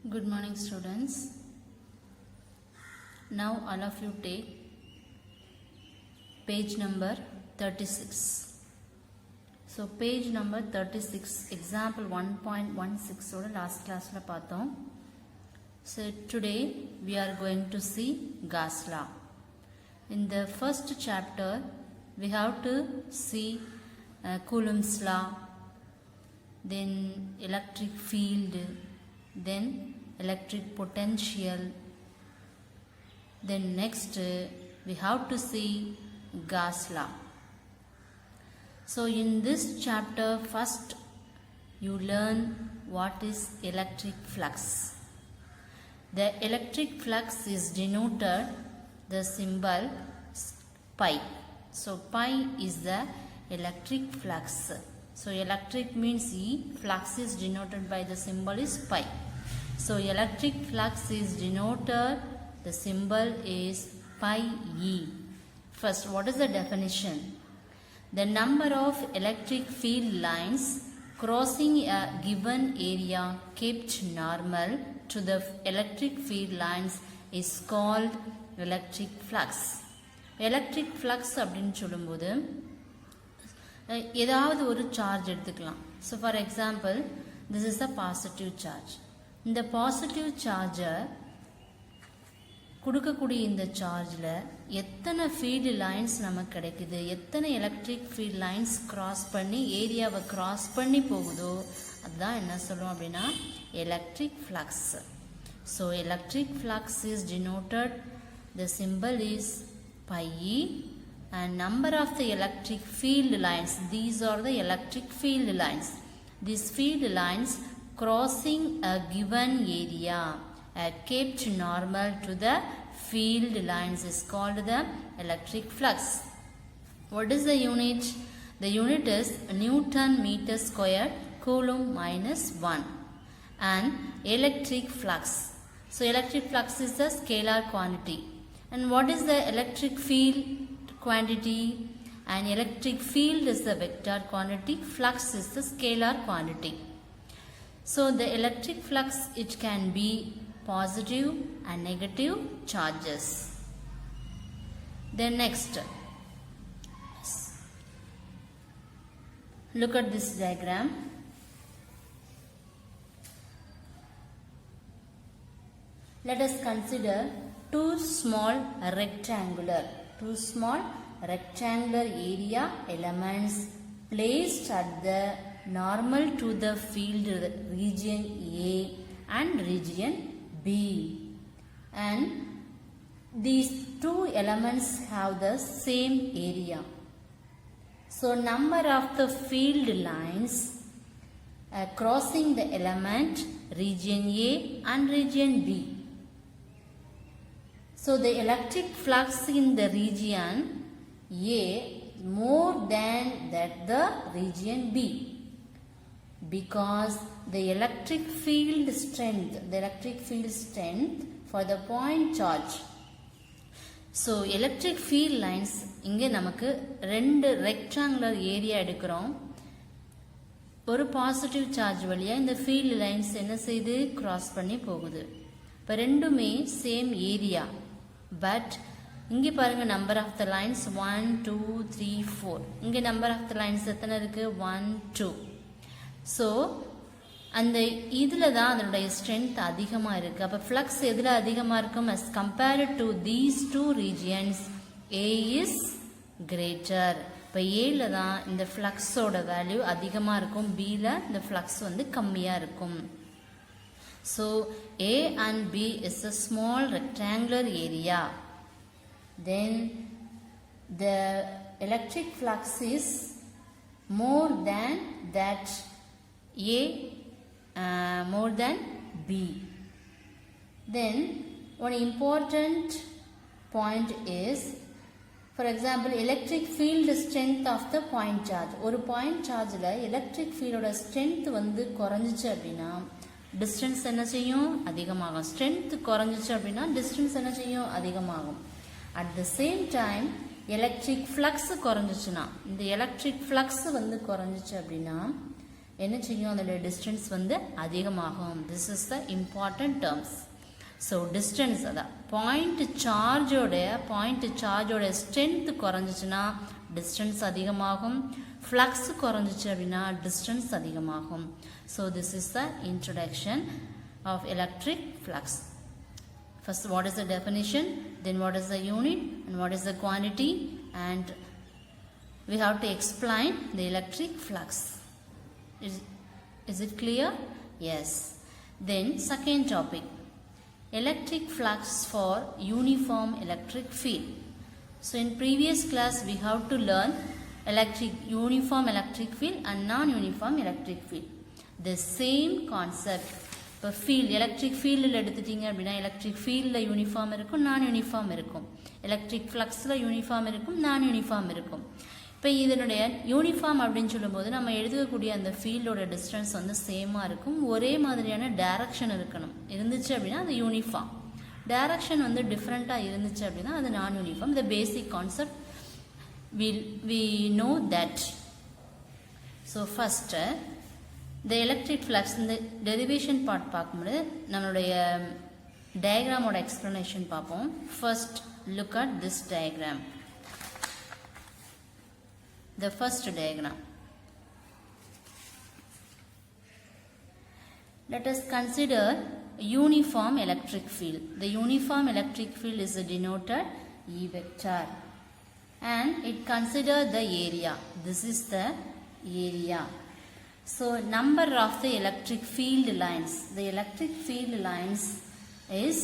Good morning, students. Now all of you take page number 36. So page number 36, example 1.16 oda last class la paathom. So today we are going to see Gauss law. In the first chapter we have to see Coulomb's law, then electric field, then electric potential, then next we have to see Gauss law. So in this chapter first you learn what is electric flux. The electric flux is denoted the symbol pi. So pi is the electric flux. So electric means E, flux is denoted by the symbol is pi. So electric flux is denoted, the symbol is pi E. First, what is the definition? The number of electric field lines crossing a given area kept normal to the electric field lines is called electric flux. Electric flux அப்படினு சொல்லும்போது ஏதாவது ஒரு charge எடுத்துக்கலாம். So for example, this is a positive charge. இந்த positive சார்ஜை கொடுக்கக்கூடிய இந்த சார்ஜில் எத்தனை ஃபீல்டு லைன்ஸ் நமக்கு கிடைக்குது, எத்தனை எலக்ட்ரிக் ஃபீல்ட் லைன்ஸ் கிராஸ் பண்ணி ஏரியாவை கிராஸ் பண்ணி போகுதோ அதுதான் என்ன சொல்லுவோம் அப்படின்னா electric flux. So electric flux is denoted, the simple is pi E, and number of the electric field lines, these are the electric field lines. These field lines crossing a given area kept normal to the field lines is called the electric flux. What is the unit? The unit is Newton meter square Coulomb minus 1 and electric flux. So electric flux is a scalar quantity. And what is the electric field quantity? And electric field is the vector quantity, flux is the scalar quantity. So the electric flux, it can be positive and negative charges. Then next, look at this diagram. Let us consider two small rectangular area elements placed at the normal to the field region A and region B, and these two elements have the same area. So number of the field lines crossing the element region A and region B. So the electric flux in the region A more than that the region B, because the electric field strength for the point charge. So electric field lines இங்கே நமக்கு ரெண்டு rectangular area எடுக்கிறோம். ஒரு positive charge வழியா இந்த field lines என்ன செய்து cross பண்ணி போகுது. இப்போ ரெண்டுமே சேம் ஏரியா, பட் இங்கே பாருங்க நம்பர் ஆஃப் த லைன்ஸ் 1 2 3 4. இங்கே நம்பர் ஆஃப் த லைன்ஸ் எத்தனை இருக்கு? 1 2. ஸோ அந்த இதில் தான் அதனுடைய ஸ்ட்ரென்த் அதிகமாக இருக்குது. அப்போ ஃப்ளக்ஸ் எதில் அதிகமாக இருக்கும்? as compared to these two regions, A is greater. இப்போ ஏல தான் இந்த ஃப்ளக்ஸோட வேல்யூ அதிகமாக இருக்கும், பியில் இந்த ஃப்ளக்ஸ் வந்து கம்மியாக இருக்கும். So A and B is a small rectangular area. Then the electric flux is more than that A, more than B. Then one important point is, for example, electric field strength of the point charge. ஒரு point chargeல electric field strength வந்து குறைஞ்சிச்சு அப்படின்னா distance என்ன செய்யும்? அதிகமாகும். Strength குறைஞ்சிச்சு அப்படின்னா distance என்ன செய்யும்? அதிகமாகும். At the same time electric flux குறைஞ்சிச்சுன்னா, இந்த எலக்ட்ரிக் ஃப்ளக்ஸ் வந்து குறைஞ்சிச்சு அப்படின்னா என்ன செய்யும் அதோட டிஸ்டன்ஸ் வந்து அதிகமாகும். This is the important terms. So distance அதான் பாயிண்ட் சார்ஜோட ஸ்ட்ரென்த் குறைஞ்சிச்சுன்னா டிஸ்டன்ஸ் அதிகமாகும். ஃப்ளக்ஸ் குறைஞ்சிச்சு அப்படின்னா டிஸ்டன்ஸ் அதிகமாகும். So this is the introduction of electric flux. First, what is the definition, then what is the unit, and what is the quantity, and we have to explain the electric flux. Is it clear? Yes. Then second topic, electric flux for uniform electric field. So in previous class we have to learn uniform electric field and non-uniform electric field. The same concept. இப்போ field electric ஃபீல்டில் எடுத்துட்டிங்க அப்படின்னா electric ஃபீல்டில் uniform இருக்கும், நான் uniform இருக்கும். Electric ஃப்ளக்ஸில் uniform இருக்கும், நான் uniform இருக்கும். இப்போ இதனுடைய யூனிஃபார்ம் அப்படின்னு சொல்லும்போது நம்ம எழுதக்கூடிய அந்த ஃபீல்டோட டிஸ்டன்ஸ் வந்து சேமாக இருக்கும், ஒரே மாதிரியான டைரக்ஷன் இருந்துச்சு அப்படின்னா அது யூனிஃபார்ம். டைரக்ஷன் வந்து டிஃப்ரெண்ட்டாக இருந்துச்சு அப்படின்னா அது நான் uniform. The basic concept we know that. So first the electric flux இந்த derivation part பார்க்கும்போது நம்மளுடைய டயக்ராமோட எக்ஸ்பிளனேஷன் பார்ப்போம். First look at this diagram. The first diagram. Let us consider uniform electric field. The uniform electric field is denoted E vector and it consider the area. This is the area. So number of the electric field lines. The electric field lines is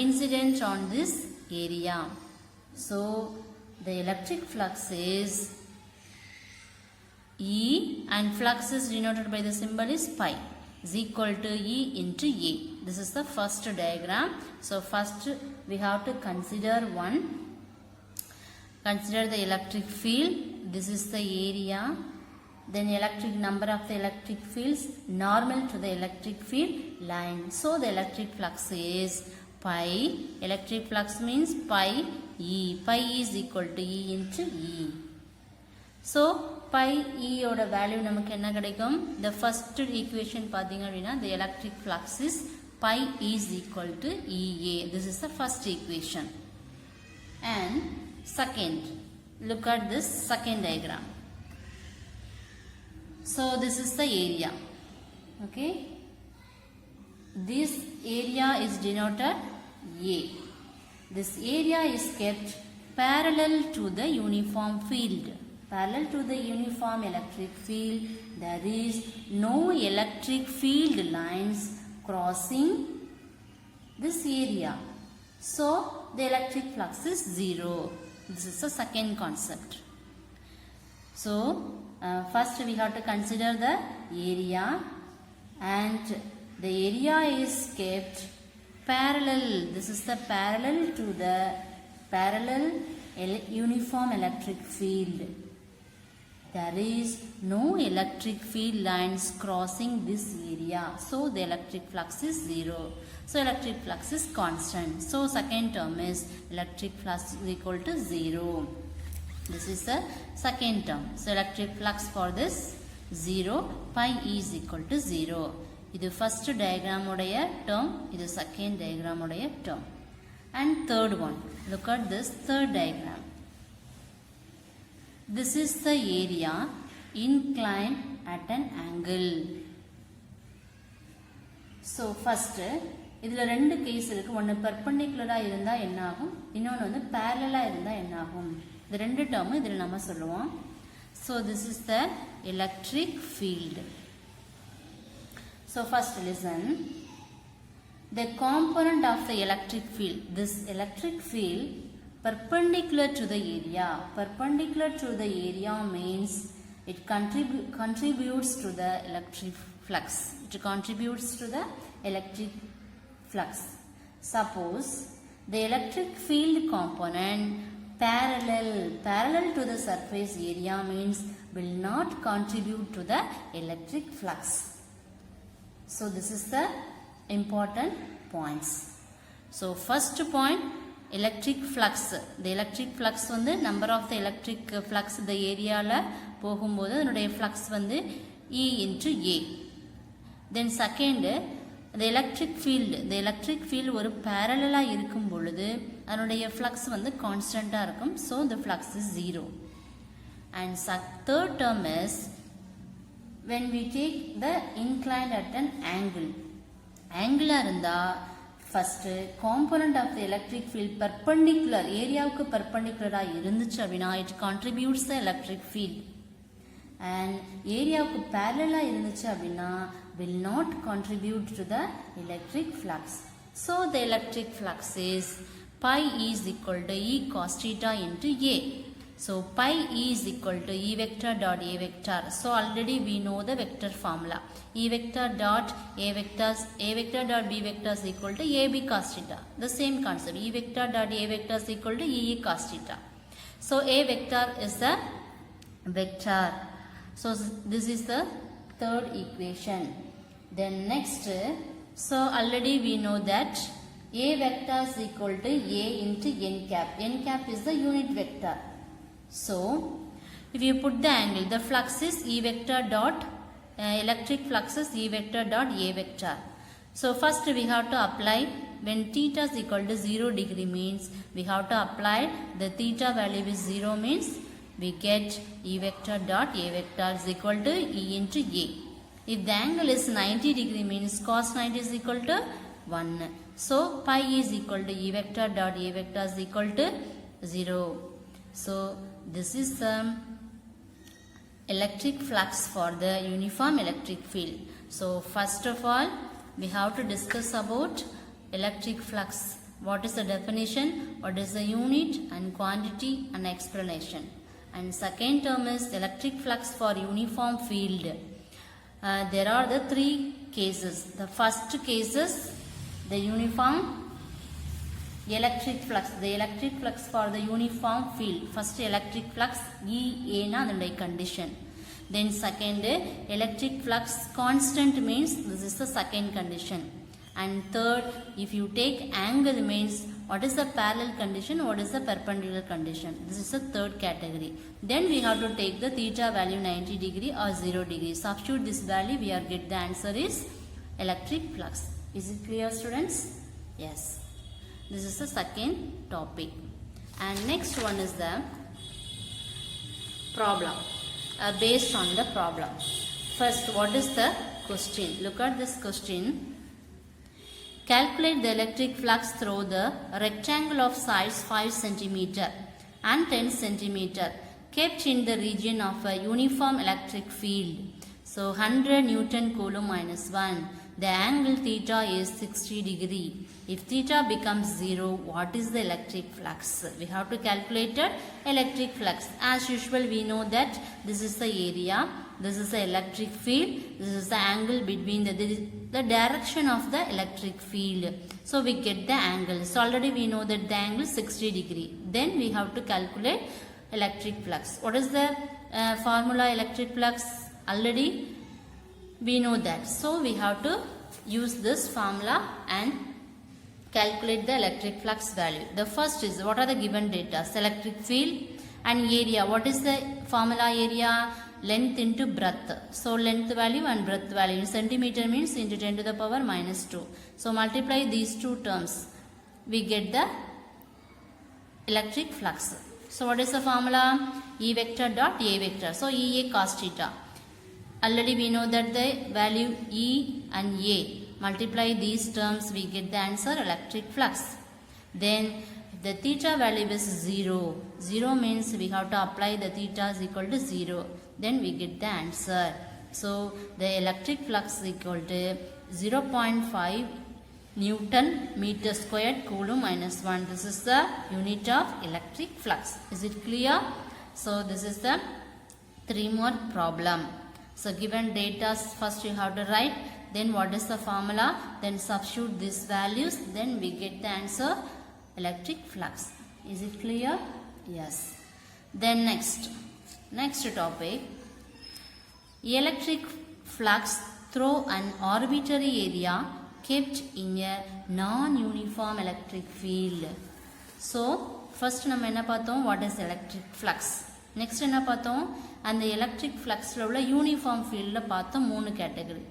incident on this area. So the electric flux is E and flux is denoted by the symbol is pi is equal to E into A. This is the first diagram. So first we have to consider the electric field. This is the area. Then electric number of the electric fields normal to the electric field line. So the electric flux is pi. Electric flux means pi E. Pi is equal to E into E. So pi E oda value நமக்கு என்ன கிடைக்கும்? The first equation பார்த்தீங்க அப்படின்னா the electric flux is pi is equal to EA. This is the first equation. And second, look at this second diagram. So this is the area. Okay. This area is denoted A. This area is kept parallel to the uniform field. Parallel to the uniform electric field, there is no electric field lines crossing this area. So the electric flux is 0. This is the second concept. So first we have to consider the area, and the area is kept parallel. This is the parallel to the uniform electric field. There is no electric field lines crossing this area. So the electric flux is 0. So electric flux is constant. So second term is electric flux is equal to 0. This is the second term. So electric flux for this 0, pi E is equal to 0. இது first diagram உடைய term, இது second diagram உடைய term. And third one, look at this third diagram. This is the area inclined at an angle. So first இதுல ரெண்டு case இருக்கு. ஒன்னு பெர்பெண்டிகுலரா இருந்தா என்ன ஆகும், இன்னொன்னு வந்து parallel-ஆ இருந்தா என்ன ஆகும். இந்த ரெண்டு டேர்ம் இதுல நம்ம சொல்லுவோம். So this is the electric field. So first listen. The component of the electric field. This electric field perpendicular to the area. Perpendicular to the area means it contributes to the electric flux. It contributes to the electric flux. Suppose the electric field component parallel to the surface area means will not contribute to the electric flux. So this is the important points. So first point, electric flux. The electric flux வந்து number of the electric flux the area ல போகும்போது அதனுடைய flux வந்து E into A. Then second, the electric field ஒரு parallel இருக்கும் பொழுது அதனுடைய flux வந்து constant இருக்கும். So the flux is 0. And third term is when we take the inclined at an angle. Angle இருந்தா first component of the electric field perpendicular ஏரியாவுக்கு perpendicular இருந்துச்சு அப்படின்னா it contributes the electric field. And ஏரியாவுக்கு parallel இருந்துச்சு அப்படின்னா will not contribute to the electric flux. So the electric flux is pi E is equal to E cos theta into A. So pi E is equal to E vector dot A vector. So already we know the vector formula. E vector dot A vector dot B vector is equal to AB cos theta. The same concept. E vector dot A vector is equal to EE cos theta. So A vector is the vector. So this is the third equation. Then next, so already we know that A vector is equal to A into n cap. N cap is the unit vector. So if you put the angle, the flux is E vector dot electric flux is E vector dot A vector. So first we have to apply, when theta is equal to 0 degree means we have to apply the theta value is 0 means we get E vector dot A vector is equal to E into A. If the angle is 90 degree means cos 90 is equal to 1. So pi is equal to E vector dot A vector is equal to 0. So this is the electric flux for the uniform electric field. So first of all we have to discuss about electric flux. What is the definition, what is the unit and quantity and explanation. And second term is electric flux for uniform field. There are the three cases. The first case is the uniform electric flux. The electric flux for the uniform field. First electric flux EA na the condition. Then second electric flux constant means this is the second condition. And third, if you take angle means what is the parallel condition, what is the perpendicular condition. This is the third category. Then we have to take the theta value 90 degree or 0 degree. Substitute this value, we are get the answer is electric flux. Is it clear, students? Yes. This is the second topic. And next one is the problem. Based on the problem. First, what is the question? Look at this question. Calculate the electric flux through the rectangle of size 5 cm and 10 cm kept in the region of a uniform electric field. So 100 Newton Coulomb minus 1. The angle theta is 60 degree. If theta becomes 0, what is the electric flux? We have to calculate the electric flux. As usual, we know that this is the area, this is the electric field, this is the angle between the direction of the electric field. So we get the angle. So already we know that the angle is 60 degree. Then we have to calculate electric flux. What is the formula electric flux? Already we know that. So we have to use this formula and calculate the electric flux value. The first is what are the given data? Electric field and area. What is the formula area? Length into breadth. So length value and breadth value. In centimeter means into 10 to the power minus 2. So multiply these two terms. We get the electric flux. So what is the formula? E vector dot A vector. So EA cos theta. Already we know that the value E and A. Multiply these terms, we get the answer electric flux. Then the theta value is 0. 0 means we have to apply the theta is equal to 0. Then we get the answer. So the electric flux is equal to 0.5 Newton meter squared Coulomb minus 1. This is the unit of electric flux. Is it clear? So this is the 3 more problem. So given data, first you have to write, then what is the formula, then substitute these values, then we get the answer electric flux. Is it clear? Yes. Then next topic, electric flux through an arbitrary area kept in a non-uniform electric field. So first நம்ம என்ன பார்த்தோம், what is electric flux? Next என்ன பார்த்தோம், அந்த electric ஃப்ளக்ஸில் உள்ள uniform ஃபீல்டில் பார்த்தோம் 3 category.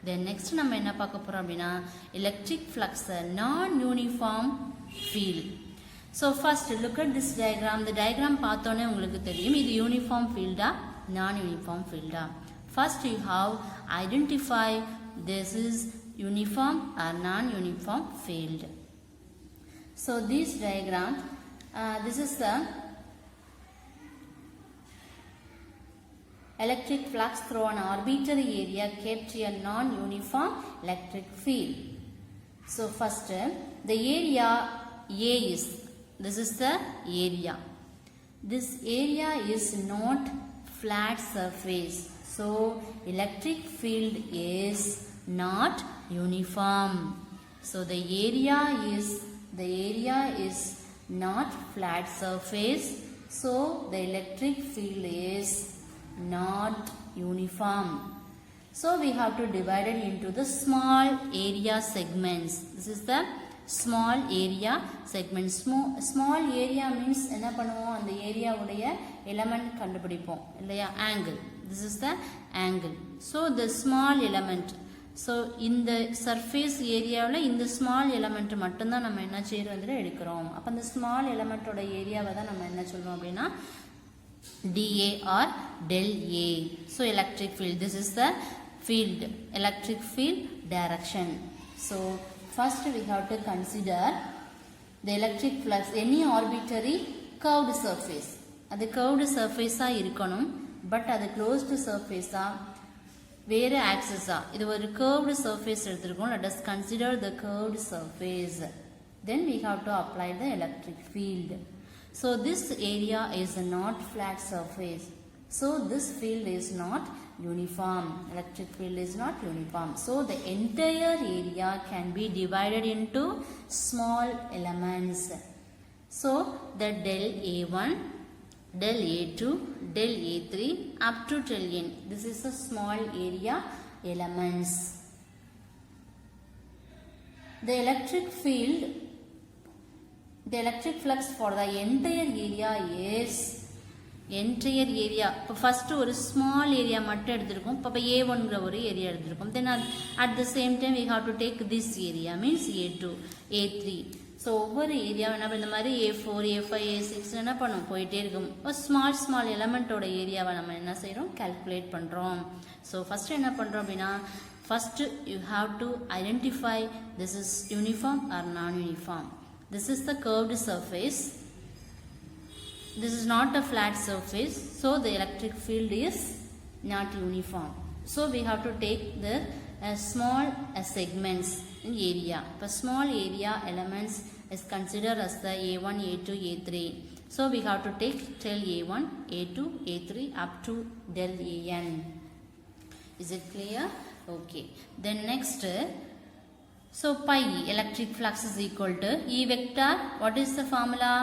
Then next நம்ம என்ன பார்க்க போகிறோம் அப்படின்னா electric flux non uniform field. So first look at this diagram. இந்த டயக்ராம் பார்த்தோன்னே உங்களுக்கு தெரியும் இது யூனிஃபார்ம் ஃபீல்டா நான் யூனிஃபார்ம் ஃபீல்டா. First you have identify this is uniform or non-uniform field. So this diagram, this is the electric flux through an arbitrary area kept a non-uniform electric field. So first the area A is, this is the area. This area is not flat surface. So electric field is not uniform. So the area is not flat surface. So the electric field is not uniform. So we have to divide it into the small area segments. This is the small area segment. Small area means என்ன பண்ணுவோம், அந்த area உடைய element கண்டுபிடிப்போம் இல்லையா, angle. This is the angle. So the small element. So இந்த surface ஏரியாவில் இந்த small element மட்டும்தான் நம்ம என்ன செய்கிறோம் எடுக்கிறோம். அப்போ அந்த ஸ்மால் எலமெண்ட்டோட ஏரியாவை தான் நம்ம என்ன சொல்லுவோம் அப்படின்னா dA or del A. So electric field, this is the field, electric field direction. So first we have to consider the electric flux, any arbitrary curved surface. அது curved surface-ஆ இருக்கணும், பட் அது closed surface-ஆ வேறு ஆக்சஸா, இது ஒரு curved surface எடுத்துருக்கோம். Let us consider the curved surface. Then we have to apply the electric field. So this area is not flat surface. So this field is not uniform. Electric field is not uniform. So the entire area can be divided into small elements. So the del A1, del A2, del A3 up to del N. This is a small area elements. The electric field, the electric flux for the entire area is entire area. இப்போ first ஒரு small area மட்டும் எடுத்திருக்கோம். இப்போ A1ங்கிற ஒரு area எடுத்திருக்கோம். தென் at the same time we have to take this area means A2, A3. So ஒவ்வொரு ஏரியாவும் என்ன இந்த மாதிரி A4, A5, A6 என்ன பண்ணும் போயிட்டே இருக்கும். இப்போ ஸ்மால் எலமெண்ட்டோட ஏரியாவை நம்ம என்ன செய்கிறோம், கால்குலேட் பண்ணுறோம். ஸோ ஃபஸ்ட்டு என்ன பண்ணுறோம் அப்படின்னா first you have to identify this is uniform or non uniform. This is the curved surface. This is not a flat surface. So the electric field is not uniform. So we have to take the small segments in area. The small area elements is considered as the A1, A2, A3. So we have to take till A1, A2, A3 up to del AN. Is it clear? Okay. Then next, so pi electric flux is equal to E vector. What is the formula?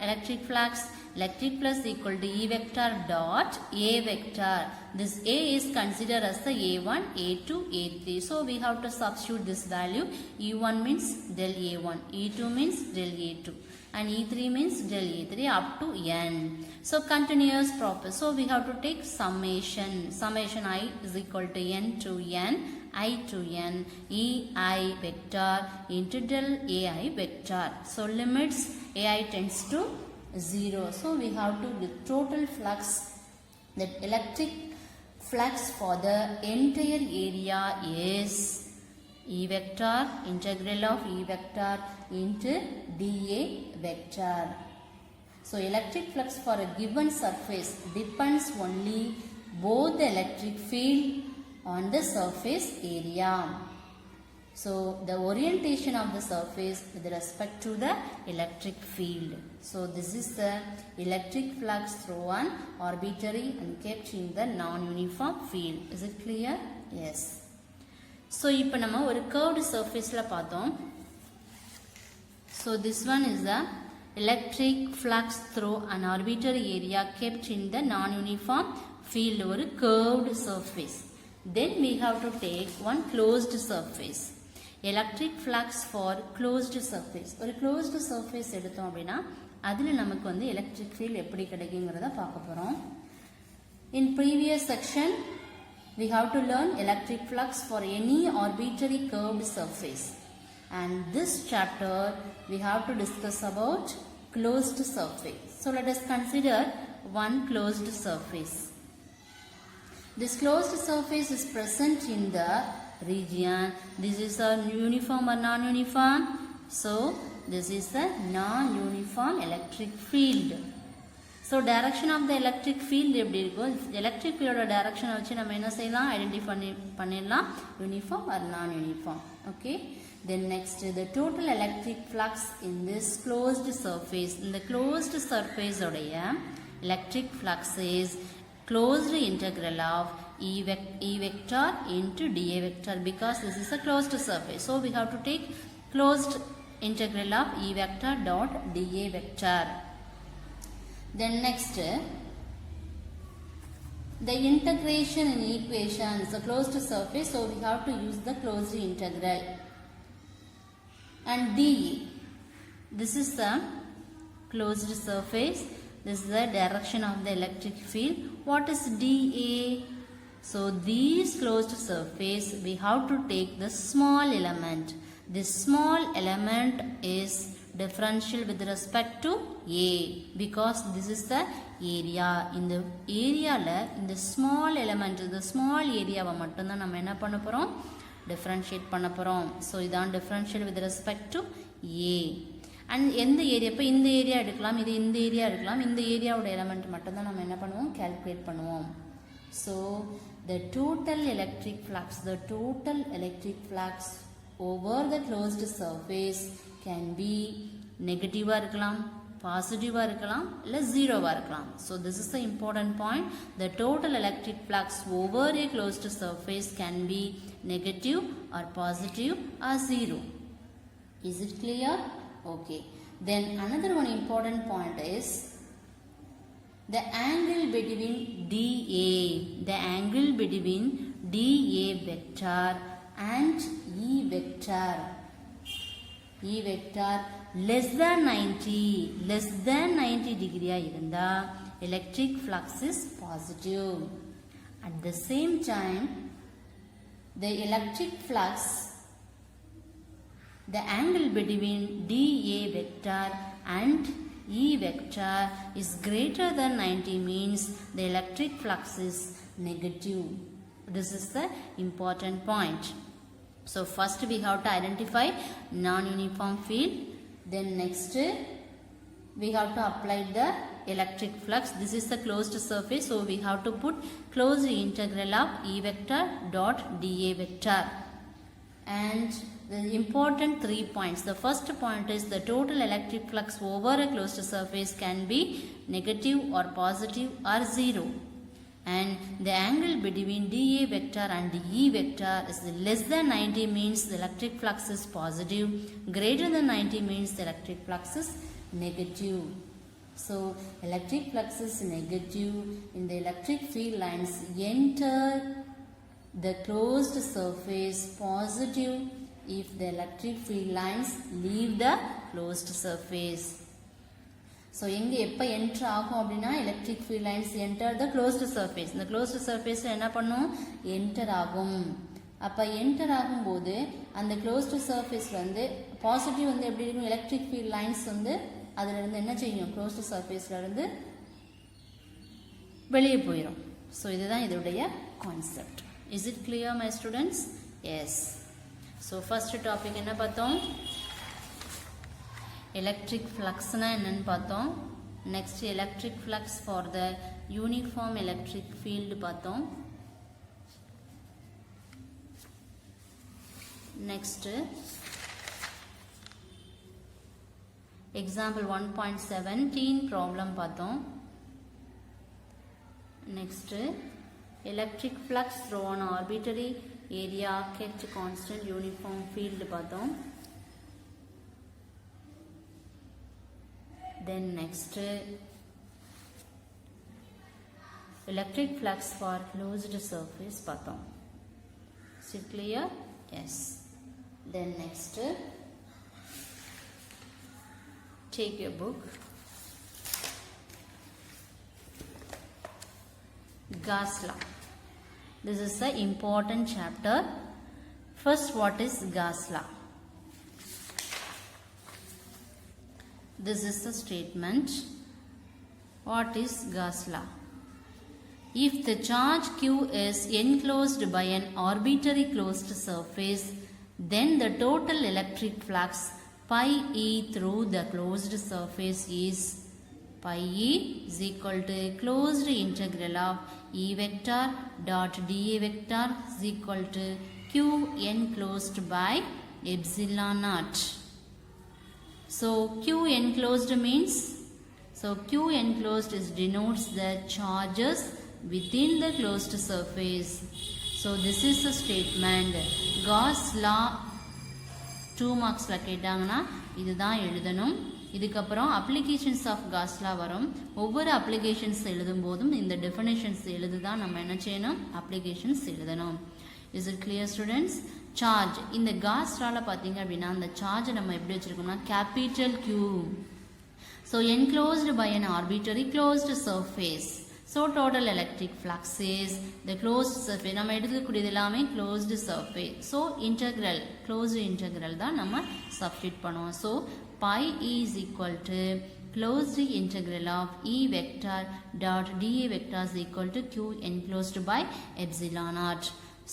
Electric flux. Electric flux equal to E vector dot A vector. This A is considered as the A1, A2, A3. So we have to substitute this value. E1 means del A1, E2 means del A2, and E3 means del A3 up to N. So continuous proper. So we have to take summation. Summation I is equal to N to N, I to N, EI vector into del AI vector. So limits AI tends to 0. So we have to the total flux, that electric flux for the entire area is E vector, integral of E vector into dA vector. So electric flux for a given surface depends only both the electric field on the surface area. So the orientation of the surface with respect to the electric field. So this is the electric flux through an arbitrary and kept in the non-uniform field. Is it clear? Yes. So இப்போ நம்ம ஒரு curved surfaceல பார்த்தோம். So this one is the electric flux through an arbitrary area kept in the non-uniform field, ஒரு curved surface. Then we have to take one closed surface. Electric flux for closed surface. ஒரு closed surface எடுத்தோம் அப்படின்னா அதில் நமக்கு வந்து electric field எப்படி கிடைக்குங்கிறத பார்க்க போகிறோம். In previous section, we have to learn electric flux for any arbitrary curved surface. And this chapter, we have to discuss about closed surface. So let us consider one closed surface. This closed surface is present in the region. This is a uniform or non-uniform. So this is a non-uniform electric field. So direction of the electric field எப்படி இருக்கும்? Electric field direction வச்சு நம்ம என்ன செய்யலாம்? Identify பண்ணிடலாம் uniform or non-uniform. Okay. Then next, the total electric flux in this closed surface. In the closed surface உடைய electric flux is closed integral of E vector into dA vector, because this is a closed surface. So we have to take closed integral of E vector dot dA vector. Then next, the integration in equation is a closed surface, so we have to use the closed integral. And dA, this is the closed surface. This is the direction of the electric field. What is dA? So this closed surface, we have to take the small element. This small element is differential with respect to A, because this is the area. In the area la, in the small element, the small area va mattum dhaan nama enna panna porom, differentiate panna porom. So idan differential with respect to A. And எந்த area, இப்போ இந்த area எடுக்கலாம், இது இந்த area எடுக்கலாம், இந்த ஏரியாவோட element மட்டும்தான் நம்ம என்ன பண்ணுவோம், கால்குலேட் பண்ணுவோம். So the total electric flux over the closed surface can be நெகட்டிவாக இருக்கலாம், பாசிட்டிவாக இருக்கலாம், இல்லை ஜீரோவாக இருக்கலாம். So this is the important point. The total electric flux over a closed surface can be negative or positive or zero. Is it clear? Okay. Then another one important point is the angle between dA. The angle between dA vector and E vector. E vector less than 90 degree irundha electric flux is positive. At the same time, the electric flux, the angle between dA vector and E vector is greater than 90, means the electric flux is negative. This is the important point. So first we have to identify non-uniform field. Then next we have to apply the electric flux. This is the closed surface, so we have to put closed integral of E vector dot dA vector. And the important 3 points. The first point is the total electric flux over a closed surface can be negative or positive or zero. And the angle between dA vector and E vector is less than 90, means the electric flux is positive. Greater than 90 means the electric flux is negative. So electric flux is negative in the electric field lines enter the closed surface, positive if the electric field lines leave the closed surface. So எங்கே எப்போ enter ஆகும் அப்படின்னா, electric field lines enter த closed surface. இந்த closed சர்ஃபேஸில் என்ன பண்ணும், enter ஆகும். அப்போ என்டர் ஆகும்போது அந்த க்ளோஸ்டு சர்ஃபேஸ் வந்து பாசிட்டிவ் வந்து எப்படி இருக்கும், எலக்ட்ரிக் ஃபீல்ட் லைன்ஸ் வந்து அதிலிருந்து என்ன செய்யும், க்ளோஸ்டு சர்ஃபேஸ்லேருந்து வெளியே போயிடும். ஸோ இதுதான் இதோடைய concept. Is it clear my students? Yes. So first topic என்ன பார்த்தோம், எலக்ட்ரிக் ஃப்ளக்ஸ்னா என்னன்னு பார்த்தோம். Next electric flux for the uniform electric field பார்த்தோம். நெக்ஸ்ட் எக்ஸாம்பிள் 1.17 ப்ராப்ளம் பார்த்தோம். Next electric flux through an arbitrary area kept constant uniform field பார்த்தோம். Then next electric flux for closed surface பார்த்தோம். Is it clear? Yes. Then next take your book, Gauss law. This is the important chapter. First, what is Gauss law? This is the statement. What is Gauss law? If the charge Q is enclosed by an arbitrarily closed surface, then the total electric flux pi E through the closed surface is pi E is equal to closed integral of E vector dot dA vector is equal to Q enclosed by epsilon naught. So Q enclosed means, so Q enclosed is denotes the charges within the closed surface. So this is the statement. Gauss law 2 marks la கேட்டாங்கனா இதுதான் எழுதணும். இதுக்கப்புறம் applications of cos லா வரும். ஒவ்வொரு applications எழுதும் போதும் இந்த definitions எழுதுதான் நம்ம என்ன செய்யணும், அப்ளிகேஷன்ஸ் எழுதணும். Is it clear students? Charge இந்த காஸ் லால பார்த்தீங்க அப்படின்னா அந்த சார்ஜை நம்ம எப்படி வச்சிருக்கோம்னா capital Q. So enclosed by an arbitrary closed surface. So total electric flux is the closed surface. நம்ம எடுக்கக்கூடியது எல்லாமே closed surface. So integral, closed integral தான் நம்ம substitute பண்ணுவோம். So pi E is equal to closed integral of E vector dot dA vector is equal to Q enclosed by epsilon naught.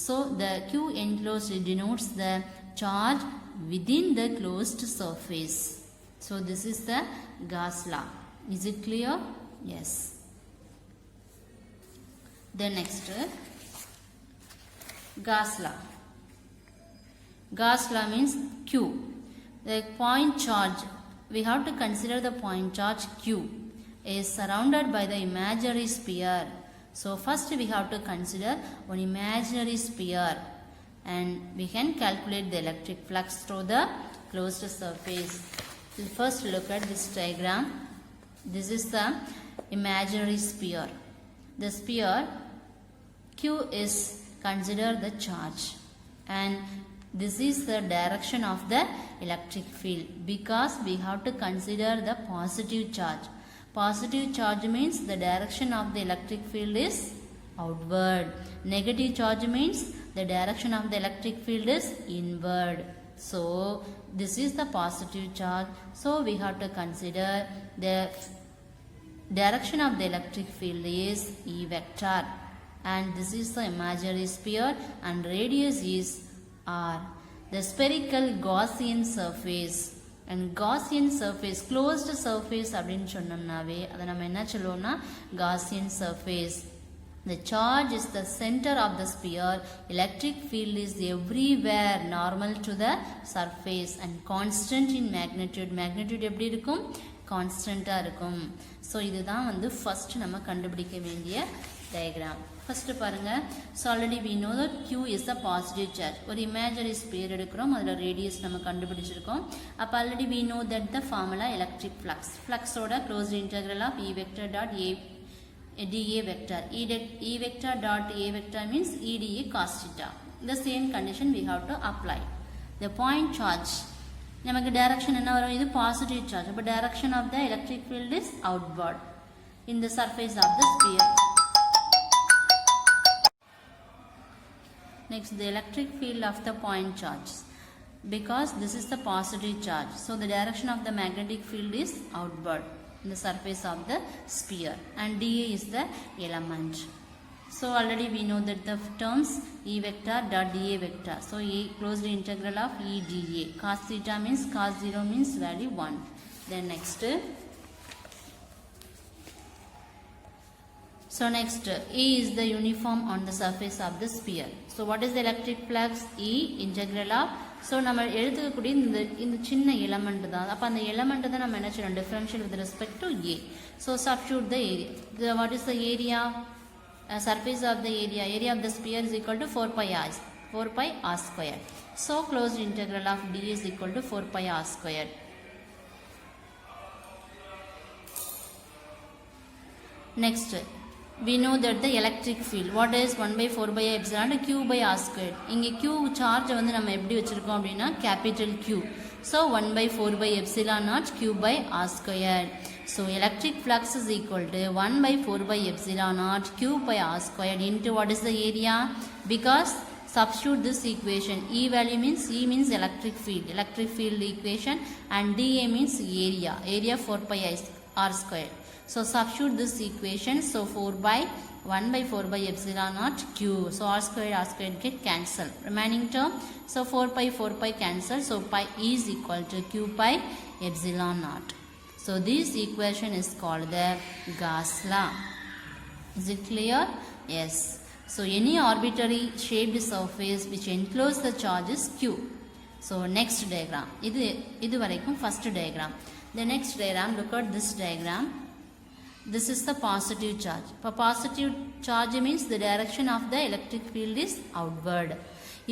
So the Q enclosed denotes the charge within the closed surface. So this is the Gauss law. Is it clear? Yes. Then next, Gauss law. Gauss law means Q. The point charge, we have to consider the point charge Q is surrounded by the imaginary sphere. So first we have to consider one imaginary sphere and we can calculate the electric flux through the closed surface. We'll first look at this diagram. This is the imaginary sphere. The sphere Q is considered the charge and this is the direction of the electric field because we have to consider the positive charge. Positive charge means the direction of the electric field is outward. Negative charge means the direction of the electric field is inward. So this is the positive charge. So we have to consider the direction of the electric field is E vector and this is the imaginary sphere and radius is R. The spherical Gaussian surface and Gaussian surface, closed surface அப்படின்னு சொன்னோம்னாவே அதை நம்ம என்ன சொல்லுவோம்னா Gaussian surface. The charge is the center of the sphere. Electric field is everywhere normal to the surface and constant in magnitude. Magnitude எப்படி இருக்கும்? கான்ஸ்டண்டா இருக்கும். So இதுதான் வந்து ஃபர்ஸ்ட் நம்ம கண்டுபிடிக்க வேண்டிய டயக்ராம். ஃபர்ஸ்ட் பாருங்க. So already we know that Q is the positive charge. ஒரு imaginary sphere எடுக்கிறோம், அதில் ரேடியஸ் நம்ம கண்டுபிடிச்சிருக்கோம். அப்போ already we know that the formula electric flux. ஃப்ளக்ஸோட closed integral of E vector dot A dA vector. E vector dot A vector means EdA cos theta. The same condition we have to apply. The point charge. நமக்கு direction என்ன வரும்? இது positive charge. அப்போ direction of the electric field is outward in the surface of the sphere. Next, the electric field of the point charge. Because this is the positive charge, so the direction of the magnetic field is outward in the surface of the sphere and dA is the element. So already we know that the terms E vector dot dA vector. So E closed integral of E dA. Cos theta means cos 0 means value 1. Then next. So next, E is the uniform on the surface of the sphere. So what is the electric flux? E integral of. So நம்ம எழுதுக்கக்கூடிய இந்த சின்ன element தான். அப்போ அந்த element தான் நம்ம என்ன செய்யணும்? Differential with respect to A. So substitute the area. What is the area? Surface of the area. Area of the sphere is equal to 4 pi r. 4 pi r square. So closed integral of D is equal to 4 pi r square. Next, we know that the electric field, what is 1 by 4 by epsilon q by r squared. இங்கே q charge வந்து நம்ம எப்படி வச்சிருக்கோம் அப்படின்னா capital Q. So 1 by 4 by epsilon naught q by r squared. So electric flux is equal to 1 by 4 by epsilon naught q by r squared into what is the area? Because substitute this equation. E value means E means electric field equation, and dA means area 4 pi r squared. So substitute this equation. So 4 by 1 by 4 by epsilon naught q. So r squared get cancelled. Remaining term, so 4 pi cancel. So pi is equal to q pi epsilon naught. So this equation is called the Gauss law. Is it clear? Yes. So any arbitrary shaped surface which enclose the charge is q. So next diagram. Idu varaikum first diagram. The next diagram, look at this diagram. This is the positive charge. For positive charge means the direction of the electric field is outward.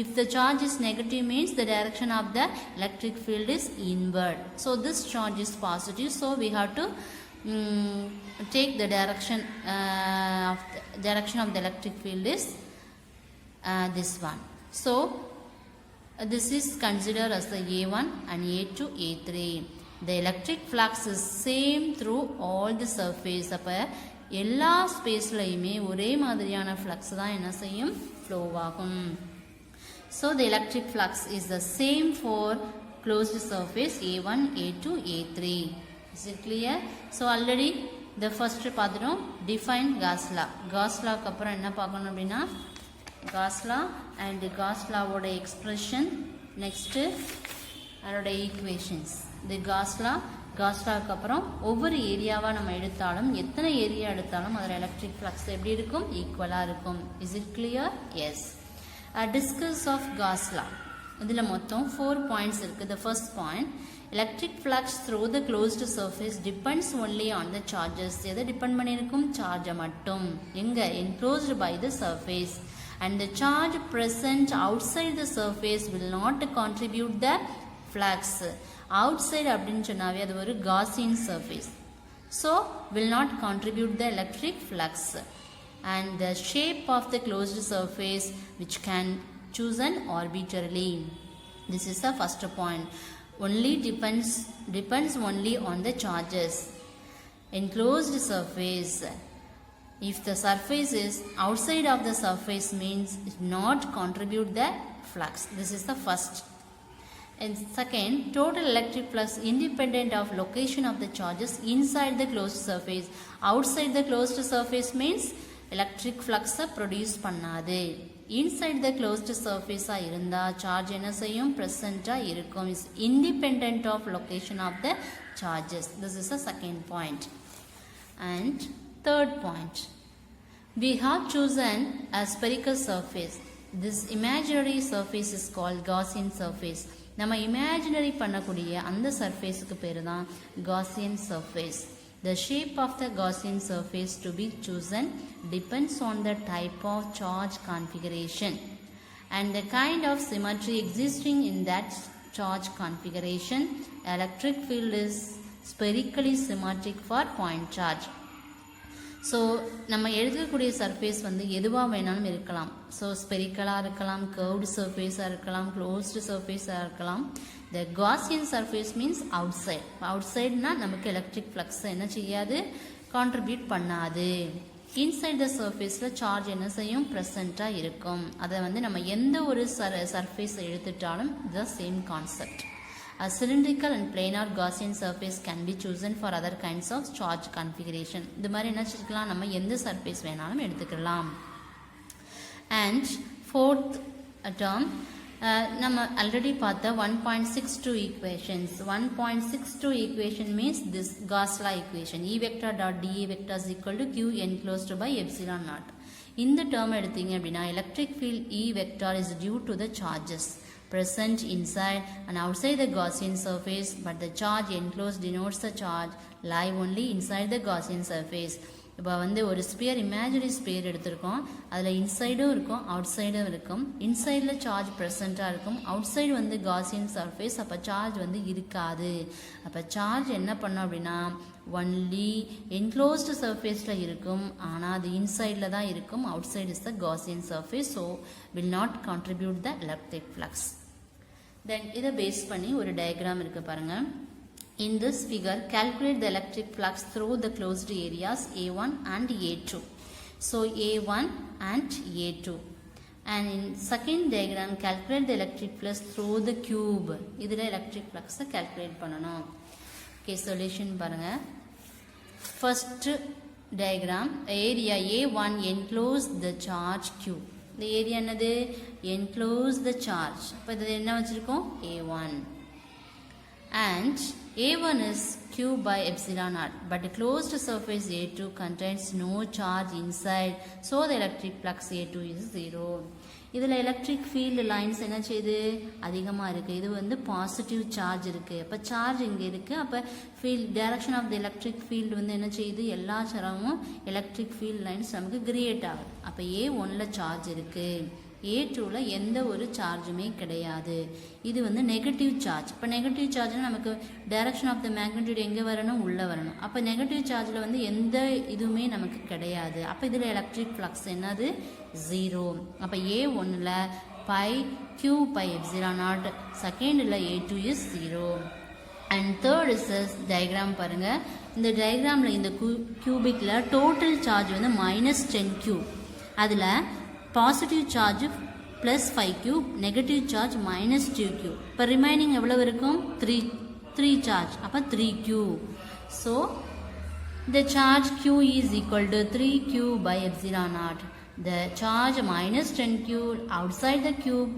If the charge is negative means the direction of the electric field is inward. So this charge is positive. So we have to take the direction of the electric field is this one. So this is considered as the A1 and A2, A3. The electric flux is same through all the surface. அப்போ எல்லா ஸ்பேஸ்லையுமே ஒரே மாதிரியான flux தான் என்ன செய்யும், flow ஆகும். So the electric flux is the same for closed surface A1, A2, A3. Is it clear? So already the first பார்த்துட்டோம், define Gauss law. Gauss lawக்கு அப்புறம் என்ன பார்க்கணும் அப்படின்னா Gauss law and Gauss lawவோட expression, next அதோட equations. The Gauss lawக்கு அப்புறம் ஒவ்வொரு ஏரியாவாக நம்ம எடுத்தாலும் எத்தனை ஏரியா எடுத்தாலும் அதில் எலக்ட்ரிக் ஃப்ளக்ஸ் எப்படி இருக்கும், ஈக்குவலாக இருக்கும். Is it clear? Yes. Discuss of Gauss law. இதில் மொத்தம் 4 பாயிண்ட்ஸ் இருக்குது. The first point, electric flux through the closed surface depends only on the charges. எதை டிபெண்ட் பண்ணியிருக்கும், சார்ஜை மட்டும். எங்கே, enclosed by the surface. And the charge present outside the surface will not contribute the flux. Outside அப்படின்னு சொன்னாவே அது ஒரு Gaussian surface. So will not contribute the electric flux. And the shape of the closed surface which can chosen arbitrarily. This is the first point. Only depends only on the charges. Enclosed surface. If the surface is outside of the surface means it not contribute the flux. This is the first. And second, total electric flux independent of location of the charges inside the closed surface. Outside the closed surface means electric flux produce பண்ணாது. Inside the closed surface இருந்தா charge என்ன செய்யும், present இருக்கும். Is independent of location of the charges. This is the second point. And third point, we have chosen a spherical surface. This imaginary surface is called Gaussian surface. நம்ம imaginary பண்ணக்கூடிய அந்த சர்ஃபேஸுக்கு பேர் தான் Gaussian surface. The shape of the Gaussian surface to be chosen depends on the type of charge configuration and the kind of symmetry existing in that charge configuration. Electric field is spherically symmetric for point charge. So நம்ம எழுதக்கூடிய surface வந்து எதுவாக வேணாலும் இருக்கலாம். So ஸ்பெரிக்கலாக இருக்கலாம், curved சர்ஃபேஸாக இருக்கலாம், closed சர்ஃபேஸாக இருக்கலாம். The Gaussian surface means outside. அவுட் சைட்னா நமக்கு எலக்ட்ரிக் ஃப்ளக்ஸ் என்ன செய்யாது, கான்ட்ரிபியூட் பண்ணாது. இன்சைட் த சர்ஃபேஸில் சார்ஜ் என்ன செய்யும், ப்ரெசண்ட்டாக இருக்கும். அதை வந்து நம்ம எந்த ஒரு சர்ஃபேஸை எடுத்துட்டாலும் the same concept. A cylindrical and planar Gaussian surface can be chosen for other kinds of charge configuration. இது மாதிரி என்ன வச்சுக்கலாம், நம்ம எந்த சர்ஃபேஸ் வேணாலும் எடுத்துக்கலாம். And fourth term, நம்ம ஆல்ரெடி பார்த்த 1.62 equations. 1.62 equation means this Gauss law equation. E vector dot dA vector is equal to Q enclosed by epsilon naught. இந்த term எடுத்தீங்க அப்படின்னா electric field E vector is due to the charges present inside and outside the Gaussian surface, but the charge enclosed denotes the charge lie only inside the Gaussian surface. இப்போ வந்து ஒரு sphere, imaginary sphere எடுத்திருக்கோம். அதில் இன்சைடும் இருக்கும், out சைடும் இருக்கும். இன்சைடில் charge ப்ரெசண்ட்டாக இருக்கும், out side வந்து Gaussian சர்ஃபேஸ். அப்போ சார்ஜ் வந்து இருக்காது. அப்போ சார்ஜ் என்ன பண்ணோம் அப்படின்னா ஒன்லி என்க்ளோஸ்டு சர்ஃபேஸில் இருக்கும், ஆனால் அது இன்சைடில் தான் இருக்கும். Outside is the Gaussian surface. So will not contribute the electric flux. Then இதை பேஸ் பண்ணி ஒரு டயக்ராம் இருக்குது பாருங்கள். In this figure, calculate the electric flux through the closed areas A1 and A2. So A1 and A2. And in second diagram, calculate the electric flux through the cube. இதில் electric flux calculate பண்ணணும். Okay, solution பாருங்க. First diagram, area A1 enclose the charge Q. The area என்னது? Enclose the charge. அப்போ இது என்ன வச்சிருக்கோம்? A1. And A1 is Q by epsilon naught, but the closed surface A2 contains no charge inside, so the electric flux A2 is 0. இதில் electric field lines என்ன செய்யுது? அதிகமாக இருக்குது. இது வந்து பாசிட்டிவ் சார்ஜ் இருக்குது. அப்போ சார்ஜ் இங்கே இருக்குது. அப்போ field direction of the electric field வந்து என்ன செய்யுது? எல்லா சரமும் எலக்ட்ரிக் ஃபீல்ட் லைன்ஸ் நமக்கு கிரியேட் ஆகுது. அப்போ A1ல் சார்ஜ் இருக்குது, A2வில் எந்த ஒரு சார்ஜுமே கிடையாது. இது வந்து நெகட்டிவ் சார்ஜ். இப்போ நெகட்டிவ் சார்ஜ்னால் நமக்கு டைரக்ஷன் ஆஃப் த மேக்னிடியூட் எங்கே வரணும்? உள்ளே வரணும். அப்போ நெகட்டிவ் சார்ஜில் வந்து எந்த இதுவுமே நமக்கு கிடையாது. அப்போ இதில் எலக்ட்ரிக் ஃப்ளக்ஸ் என்னது? 0. அப்போ A1ல் by Q by epsilon naught, செகண்டில் A2 is 0. And third is diagram பாருங்கள். இந்த டயக்ராமில் இந்த கியூபிக்கில் டோட்டல் சார்ஜ் வந்து -10Q. அதில் positive charge +5Q, negative charge -2Q. இப்போ ரிமைனிங் எவ்வளவு இருக்கும்? 3 சார்ஜ். அப்போ 3Q. So the charge Q is equal to 3Q by epsilon naught. The charge -10Q outside the cube,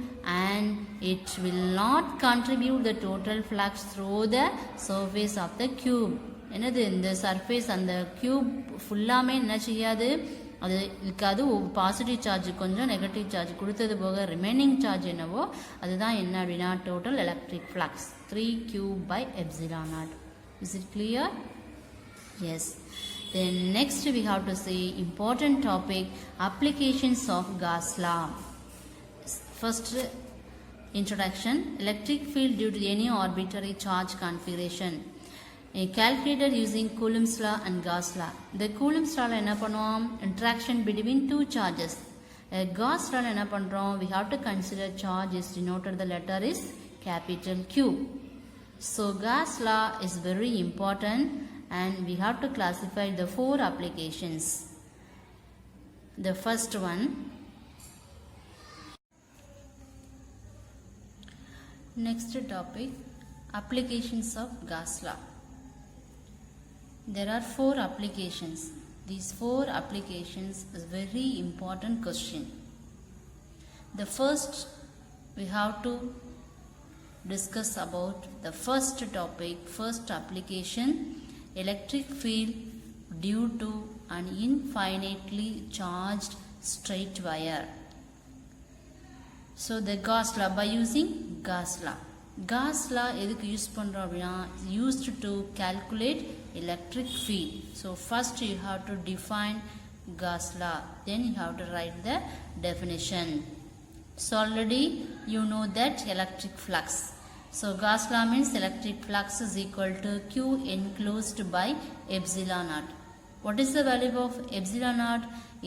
and it will not contribute the total flux through the surface of the cube. என்னது? இந்த surface அந்த cube ஃபுல்லாமே என்ன செய்யாது? அது இருக்காது. Positive charge கொஞ்சம், negative charge கொடுத்தது போக ரிமைனிங் சார்ஜ் என்னவோ அதுதான் என்ன அப்படின்னா total electric flux 3Q by epsilon naught. Is it clear? Yes. Then next we have to see important topic, applications of Gauss law. First introduction, electric field due to any arbitrary charge configuration. Calculated using Coulomb's law and Gauss law. The Coulomb's law என்ன பண்ணுவோம்? Interaction between two charges. Gauss law என்ன பண்றோம்? We have to consider charge is denoted, the letter is capital Q. So Gauss law is very important, and we have to classify the 4 applications. The first one, next topic, applications of Gauss law. There are 4 applications. These 4 applications is very important question. The first, we have to discuss about the first topic, first application, electric field due to an infinitely charged straight wire. So the Gauss law, by using Gauss law. Gauss law எதுக்கு use பண்ணுறோம் அப்படின்னா, used to calculate electric field. So first you have to define Gauss law, then you have to write the definition. So already you know that electric flux. So Gauss law means electric flux is equal to Q enclosed by epsilon naught. What is the value of epsilon naught?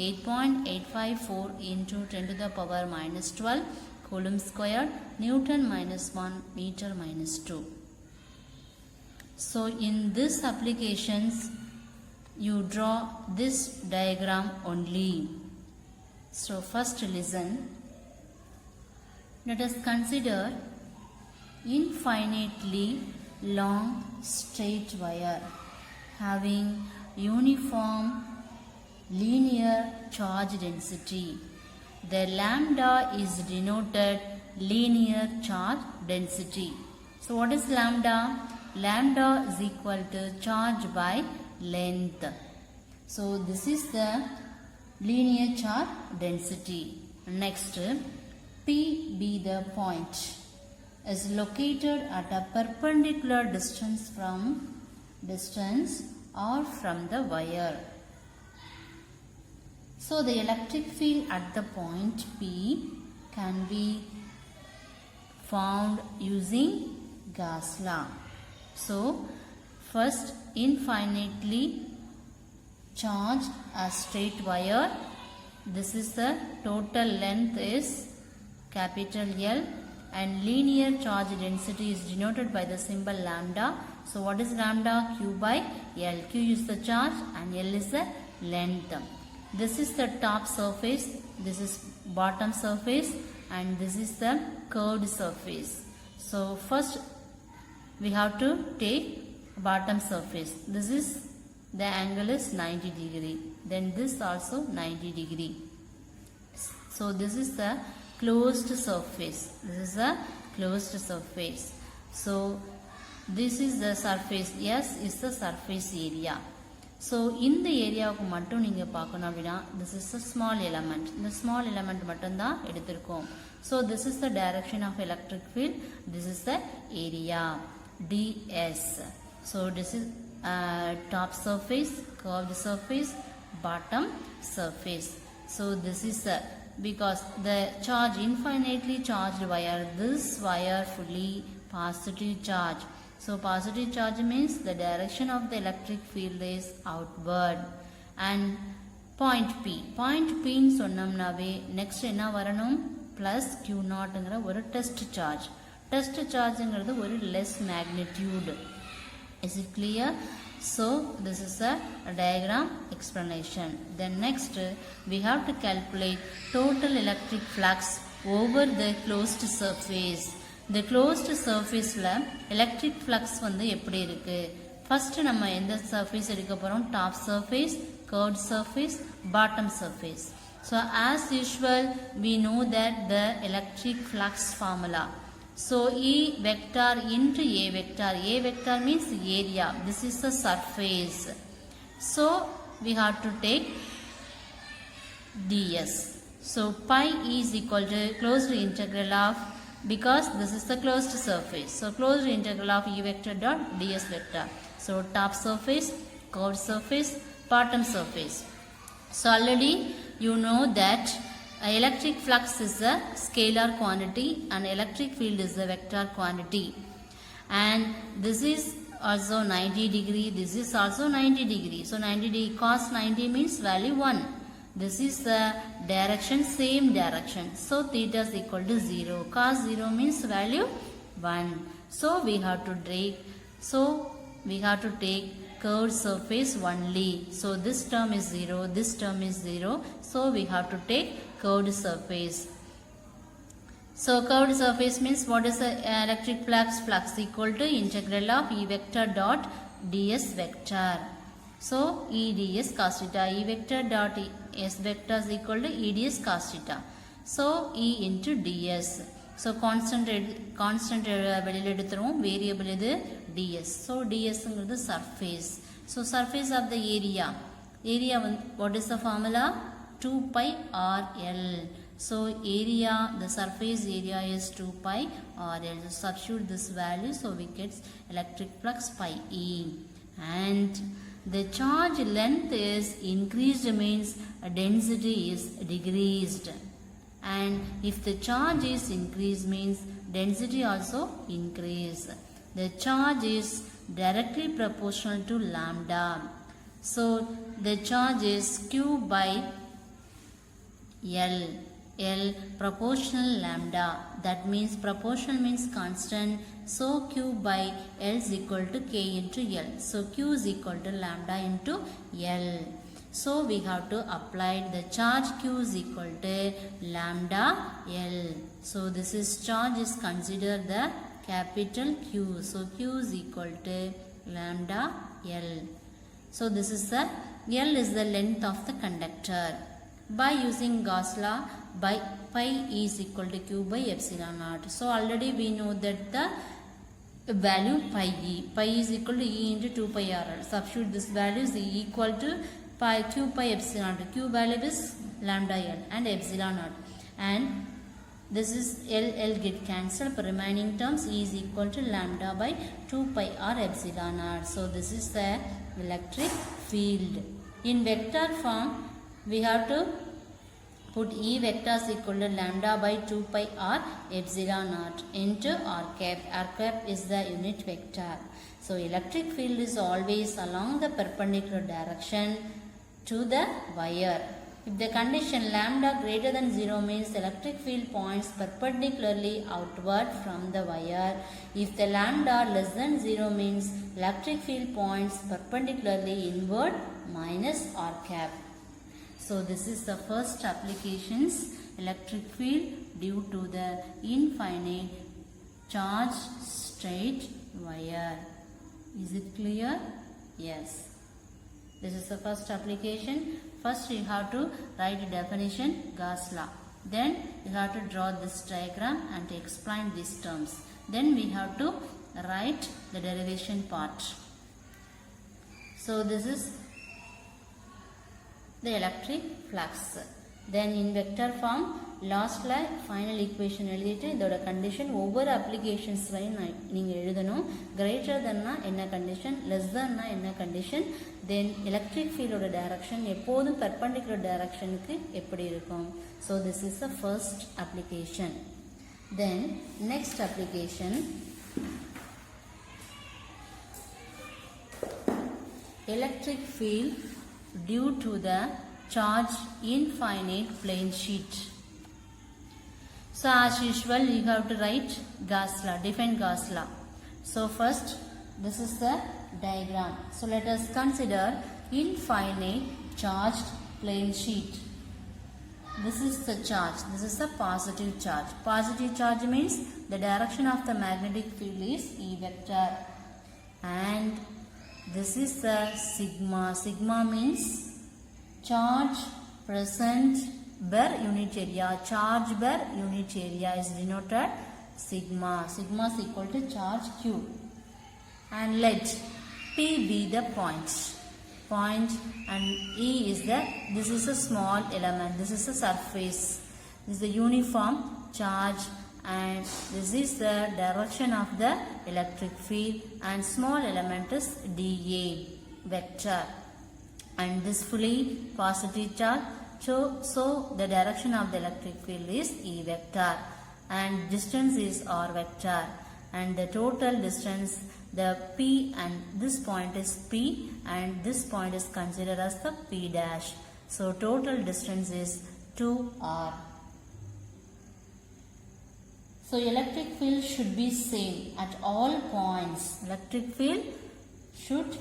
8.854 into 10 to the power -12 Coulomb squared, Newton -1, meter -2. So in this applications, you draw this diagram only. So first listen. Let us consider infinitely long straight wire having uniform linear charge density. The lambda is denoted linear charge density. So what is lambda? Lambda is equal to charge by length. So this is the linear charge density. Next, P be the point is located at a perpendicular distance or from the wire. So the electric field at the point P can be found using Gauss law. So first, infinitely charged a straight wire. This is the total length is capital L, and linear charge density is denoted by the symbol lambda. So what is lambda? Q by L. Q is the charge and L is the length. This is the top surface, this is bottom surface, and this is the curved surface. So first we have to take bottom surface. This is the angle is 90 degree. Then this also 90 degree. So this is the closed surface. This is a closed surface. So this is the surface. S is the surface area. So இந்த ஏரியாவுக்கு மட்டும் நீங்க பார்க்கணும் அப்படின்னா this is a small element. இந்த small element மட்டும் தான் எடுத்திருக்கோம். So this is the direction of electric field. This is the area ds. So this is top surface, curved surface, bottom surface. So this is because the charge infinitely charged wire, this wire fully positive charge. So positive charge means the direction of the electric field is outward. And point P. Point P ன்னு சொன்னோம்னாவே next என்ன வரணும்? plus Q0 ங்கிற ஒரு test charge. Test charge ங்கிறது ஒரு less magnitude. Is it clear? So this is a diagram explanation. Then next we have to calculate total electric flux over the closed surface. The closed surface la electric flux வந்து எப்படி இருக்கு? First நம்ம எந்த surface எடுக்க போறோம்? Top surface, curved surface, bottom surface. So as usual we know that the electric flux formula. So E vector into A vector. A vector means area. This is the surface. So we have to take ds. So pi is equal to closed integral of, because this is the closed surface. So closed integral of E vector dot ds vector. So top surface, curved surface, bottom surface. So already you know that electric flux is a scalar quantity and electric field is a vector quantity. And this is also 90 degree, this is also 90 degree. So 90 degree, cos 90 means value 1. This is the direction, same direction. So theta is equal to 0. Cos 0 means value 1. So we have to take curved surface only. So this term is 0, this term is 0. So we have to take curved surface. So curved surface means what is the electric flux? Flux equal to integral of E vector dot ds vector. So E ds cos theta, E vector dot S vector is equal to E ds cos theta. So E into ds. So constant வெளியில எடுத்துறோம், variable இது ds. So ds ங்கிறது surface. So surface of the area. Area what is the formula? 2 pi RL. So area, the surface area is 2 pi RL. So substitute this value, so we get electric flux pi E. And the charge length is increased means density is decreased. And if the charge is increased means density also increase. The charge is directly proportional to lambda. So the charge is Q by L. L proportional lambda. That means proportional means constant. So Q by L is equal to K into L. So Q is equal to lambda into L. So we have to apply the charge Q is equal to lambda L. So this is charge is considered the capital Q. So Q is equal to lambda L. So this is the L is the length of the conductor. By using Gauss law, by pi is equal to Q by epsilon naught. So already we know that the value pi E. Pi is equal to E into 2 pi RL. Substitute this value is equal to pi Q pi epsilon naught. Q value is lambda L and epsilon naught. And this is L get cancelled. For remaining terms E is equal to lambda by 2 pi R epsilon naught. So this is the electric field. In vector form, we have to put E vector is equal to lambda by 2 pi R epsilon naught into R cap. R cap is the unit vector. So electric field is always along the perpendicular direction to the wire. If the condition lambda greater than 0 means electric field points perpendicularly outward from the wire. If the lambda less than 0 means electric field points perpendicularly inward minus r cap. So this is the first applications, electric field due to the infinite charge straight wire. Is it clear? Yes. This is the first application. First you have to write a definition, Gauss law. Then you have to draw this diagram and explain these terms. Then we have to write the derivation part. So this is the electric flux. Then in vector form, last ல final equation எழுதிட்டு இதோட condition ஒவ்வொரு applications-லையும் நீங்கள் எழுதணும். greater than-னா என்ன condition, less than-னா என்ன condition, then electric field-ஓட direction எப்போதும் perpendicular direction-க்கு எப்படி இருக்கும். So this is the first application. Then next application, electric field due to the charge infinite plane sheet. So as usual you have to write Gauss law, define Gauss law. So first this is the diagram. So let us consider infinite charged plane sheet. This is the charge, this is the positive charge. Positive charge means the direction of the magnetic field is E vector. And this is the sigma. Sigma means charge present per unit area. Charge per unit area is denoted sigma. Sigma is equal to charge Q. And let P be the point. And E is this is a small element. This is a surface. This is the uniform charge. And this is the direction of the electric field. And small element is dA vector. And this fully positive charge. So the direction of the electric field is E vector. And distance is R vector. And the total distance, the P, and this point is P, and this point is considered as the P dash. So total distance is 2R. So electric field should be same at all points. Electric field should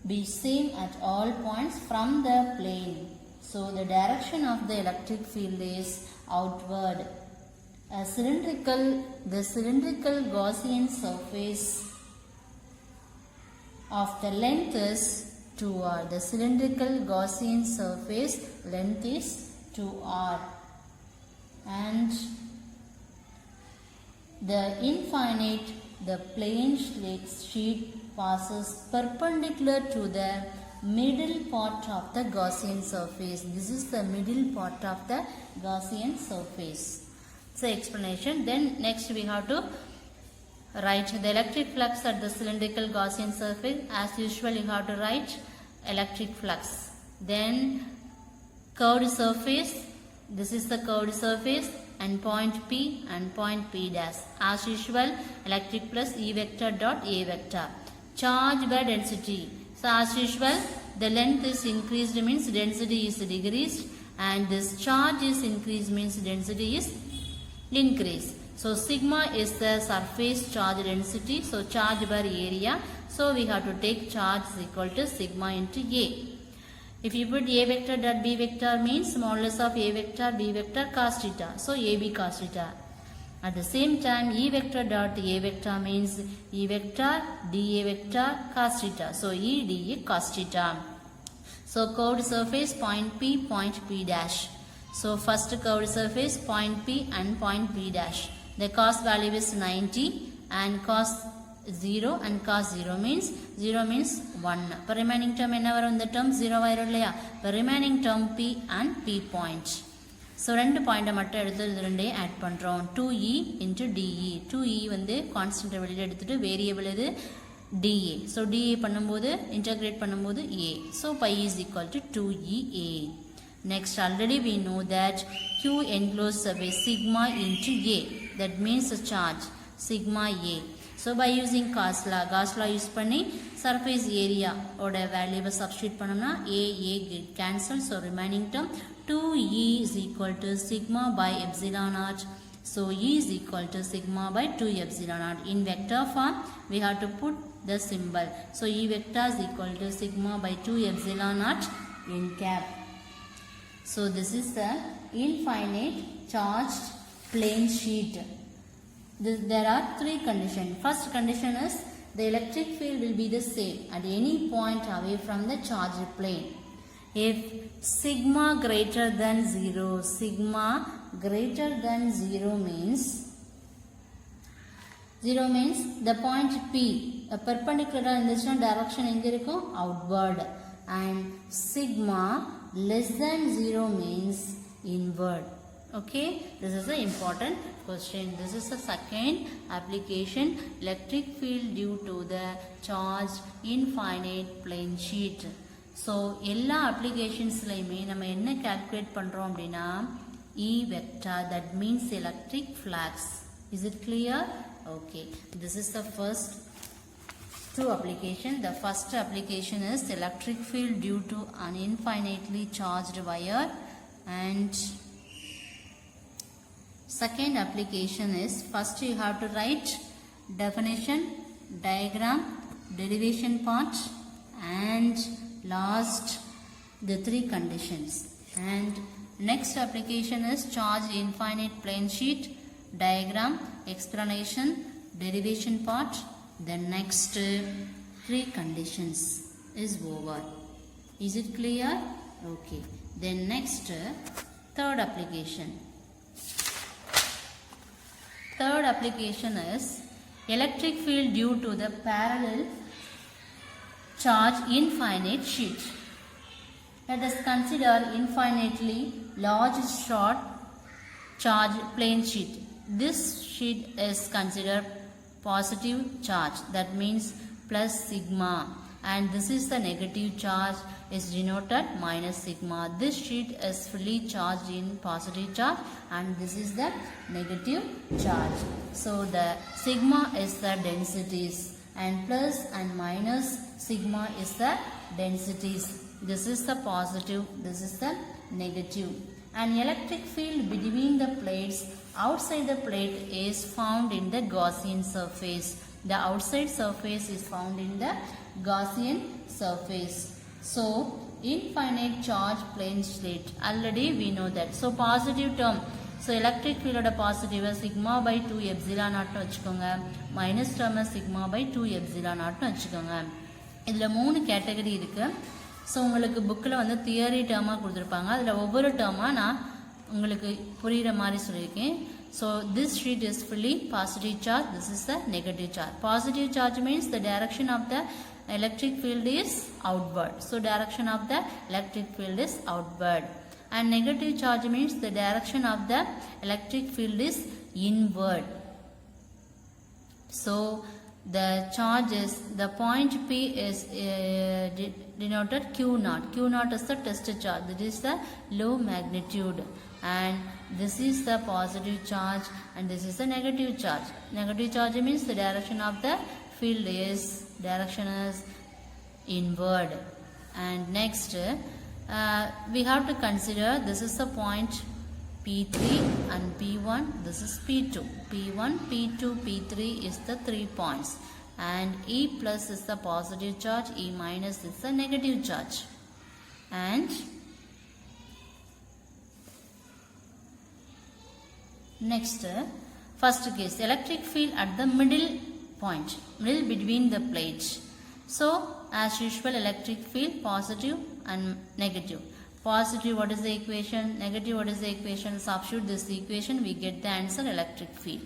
be same at all points from the plane. So the direction of the electric field is outward. The cylindrical Gaussian surface of the length is 2r. The cylindrical Gaussian surface length is 2r. And the plane sheet passes perpendicular to the middle part of the Gaussian surface. This is the middle part of the Gaussian surface. So explanation. Then next we have to write the electric flux at the cylindrical Gaussian surface. As usual you have to write electric flux. Then curved surface. This is the curved surface. And point P and point P dash. As usual, electric plus E vector dot A vector. Charge by density. So as usual, the length is increased means density is decreased, and this charge is increased means density is increased. So sigma is the surface charge density. So charge per area. So we have to take charge is equal to sigma into A. If you put A vector dot B vector means modulus of A vector B vector cos theta. So AB cos theta. At the same time, E vector dot A vector means E vector dA vector cos theta. So E dA cos theta. So curved surface point P dash. So first curved surface point P and point P dash. The cos value is 90 and cos 0 and cos 0 means 1. Per remaining term enna varum the term 0 varum illaya. Per remaining term P and P point. So ரெண்டு point மட்டும் எடுத்து இது ரெண்டையும் add பண்றோம். 2e into dE. 2e வந்து constant வெளியில எடுத்துட்டு variable இது dA. So dA பண்ணும்போது இன்டகிரேட் பண்ணும்போது a. So pi is equal to 2ea. Next, already we know that Q enclosed by sigma into A. That means the charge sigma A. So by using Gauss law use பண்ணி surface area ஓட value substitute பண்ணோம்னா A get cancel. So remaining term 2E is equal to sigma by epsilon naught. So E is equal to sigma by 2 epsilon naught. In vector form, we have to put the symbol. So E vector is equal to sigma by 2 epsilon naught in cap. So this is the infinite charged plane sheet. There are three conditions. First condition is the electric field will be the same at any point away from the charged plane. If sigma greater than 0, sigma greater than 0 means the point P, a perpendicular in this direction enga outward, and sigma less than 0 means inward. Okay, this is an important question. This is the second application, electric field due to the charged infinite plane sheet. So எல்லா applicationsலையுமே நம்ம என்ன calculate பண்றோம் அப்படின்னா E vector, that means electric flux. Is it clear? Okay, this is the first two application. The first application is electric field due to an infinitely charged wire, and second application is, first you have to write definition, diagram, derivation part, and last the three conditions. And next application is charged infinite plane sheet, diagram, explanation, derivation part. The next three conditions is over. Is it clear? Okay. Then next third application. Third application is electric field due to the parallel charge infinite sheet. Let us consider infinitely large short charge plane sheet. This sheet is considered positive charge, that means plus sigma, and this is the negative charge is denoted minus sigma. This sheet is fully charged in positive charge and this is the negative charge. So the sigma is the densities and plus and minus sigma is the densities. This is the positive, this is the negative. An electric field between the plates outside the plate is found in the Gaussian surface. The outside surface is found in the Gaussian surface. So infinite charge plane sheet, already we know that. So positive term, so electric field oda positive sigma by 2 epsilon naught nu vechukonga, minus term sigma by 2 epsilon naught nu vechukonga. இதுல மூணு category இருக்கு. So உங்களுக்கு புக்கில் வந்து theory டேர்மாக கொடுத்துருப்பாங்க. அதில் ஒவ்வொரு டேர்மாக நான் உங்களுக்கு புரிகிற மாதிரி சொல்லியிருக்கேன். So this sheet is fully positive charge, this is the negative charge. Positive charge means the direction of the electric field is outward. So direction of the electric field is outward. And negative charge means the direction of the electric field is inward. So the charge is, the point P is denoted Q naught. Q naught is the test charge, that is the low magnitude, and this is the positive charge and this is the negative charge. Negative charge means the direction of the field is, direction is inward. And next we have to consider, this is the point P3 and P1, this is P2. P1, P2, P3 is the 3 points, and E plus is the positive charge, E minus is the negative charge. And next, first case, electric field at the middle point, middle between the plates. So as usual, electric field positive and negative. Positive, what is the equation? Negative, what is the equation? Substitute this equation, we get the answer electric field.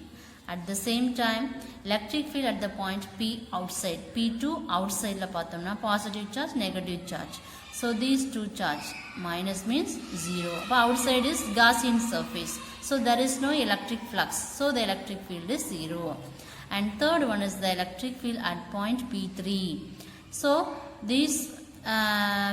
At the same time, electric field at the point P outside, P2 outside la pathomna, positive charge, negative charge. So these two charge, minus means 0. But outside is Gaussian surface, so there is no electric flux, so the electric field is 0. And third one is the electric field at point P3. So these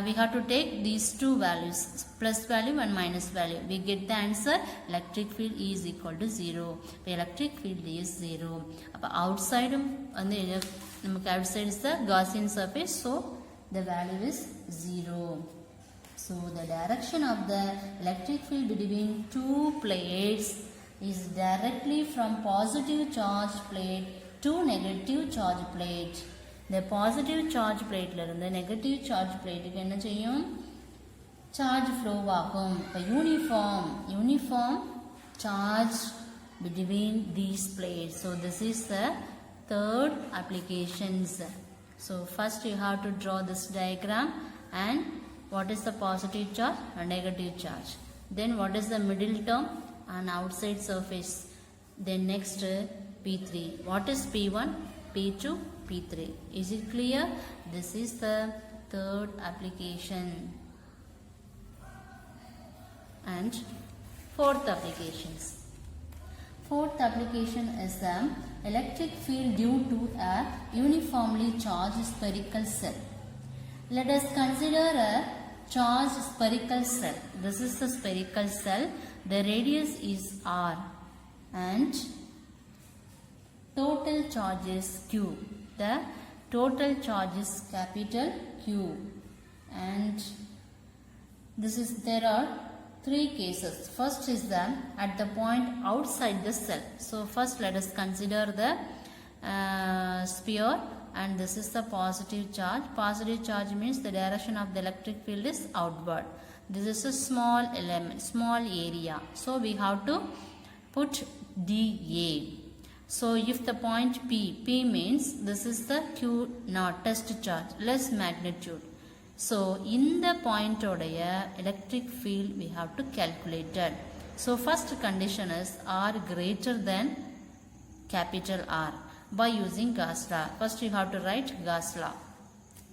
we have to take these two values, plus value and minus value. We get the answer electric field is equal to 0. The electric field is 0. Outside outside is the Gaussian surface, so the value is 0. So the direction of the electric field between two plates is directly from positive charge plate to negative charge plate. The positive charge plate la irundha negative charge plate ku enna seyyum charge flow ஆகும். uniform charge between these plates. So this is the third applications. So first you have to draw this diagram, and what is the positive charge and negative charge. Then what is the middle term and outside surface. Then next P3. What is P1, P2, P3. Is it clear? This is the third application. And fourth applications. Fourth application is the electric field due to a uniformly charged spherical cell. Let us consider a charged spherical cell. This is the spherical cell. The radius is R and total charge is Q. The total charge is capital Q. And there are three cases. First is at the point outside the cell. So first let us consider the sphere, and this is the positive charge. Positive charge means the direction of the electric field is outward. This is a small element, small area. So we have to put dA. So if the point P means this is the Q naught test charge, less magnitude. So in the point odaya electric field we have to calculate it. So first condition is R greater than capital R by using Gauss law. First you have to write Gauss law.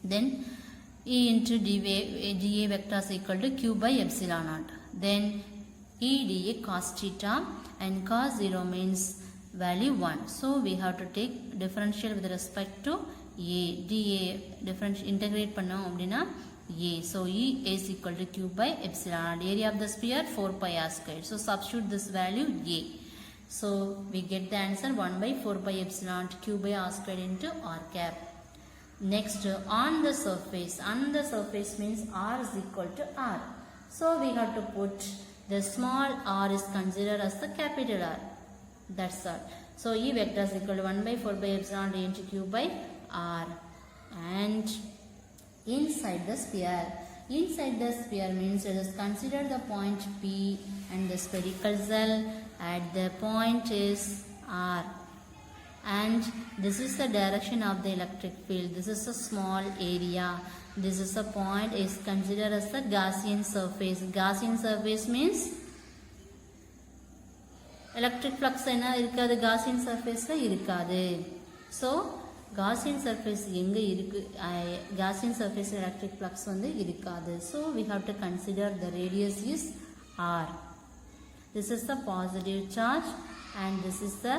Then E into dA vector is equal to Q by epsilon naught. Then E dA cos theta, and cos 0 means value 1. So we have to take differential with respect to A. dA differential integrate பண்ணோம் அப்படினா A. So E is equal to Q by epsilon naught. Area of the sphere 4 pi r squared. So substitute this value A. So we get the answer 1 by 4 pi epsilon naught Q by r squared into r cap. Next on the surface. On the surface means R is equal to R. So we have to put the small r is considered as the capital R. That's all. So E vector is equal to 1 by 4 by epsilon naught into Q by R. And inside the sphere. Inside the sphere means let us consider the point P and the spherical cell at the point is R. And this is the direction of the electric field. This is a small area. This is a point is considered as the Gaussian surface. Gaussian surface means electric flux என்ன இருக்காது Gaussian surface ல இருக்காது. So Gaussian surface எங்க இருக்கு Gaussian surface electric flux வந்து இருக்காது. So we have to consider the radius is R. This is the positive charge, and this is the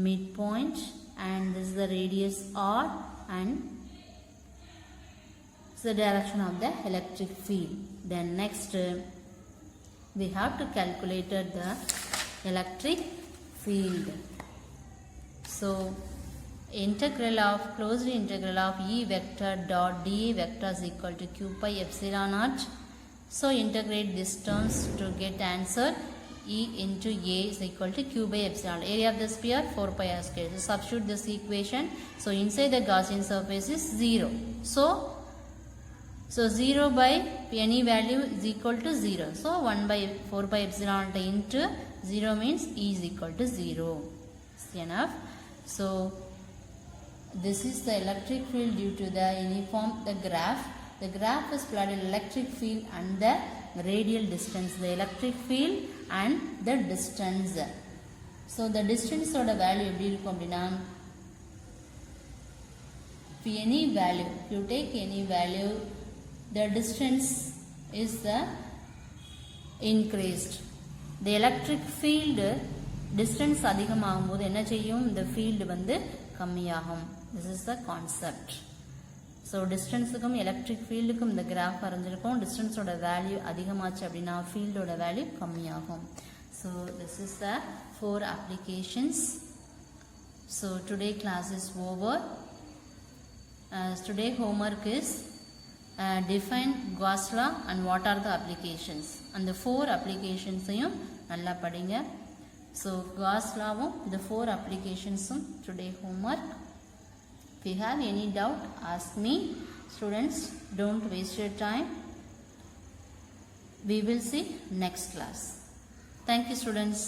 midpoint, and this is the radius R, and the direction of the electric field. Then next we have to calculate the electric field. So integral of closed integral of E vector dot dA vector is equal to Q pi epsilon naught. So integrate these terms to get answer. E into A is equal to Q by epsilon. Area of the sphere 4 pi r squared. So substitute this equation. So inside the Gaussian surface is 0. So 0 by any value is equal to 0. So 1 by 4 pi epsilon into 0 means E is equal to 0. Is enough. So this is the electric field due to the uniform graph. The graph is plotted electric field and the radial distance. The electric field and the distance. So the distance of the value எப்படி இருக்கும் அப்படினா any value, if you take any value, the distance is the increased. The electric field distance அதிகமாகும் போது என்ன செய்யும் இந்த field வந்து கம்மியாகும். This is the concept. So டிஸ்டன்ஸுக்கும் எலக்ட்ரிக் ஃபீல்டுக்கும் இந்த கிராஃப் வரைஞ்சிருக்கோம். டிஸ்டன்ஸோட வேல்யூ அதிகமாச்சு அப்படின்னா ஃபீல்டோட வேல்யூ கம்மியாகும். So this is the 4 applications. So today class is over. Today homework is define Gauss law and what are the applications. And the 4 applications நல்லா படிங்க. So Gauss lawவும் the 4 applications today homework. If you have any doubt, ask me. Students, don't waste your time. We will see next class. Thank you, students.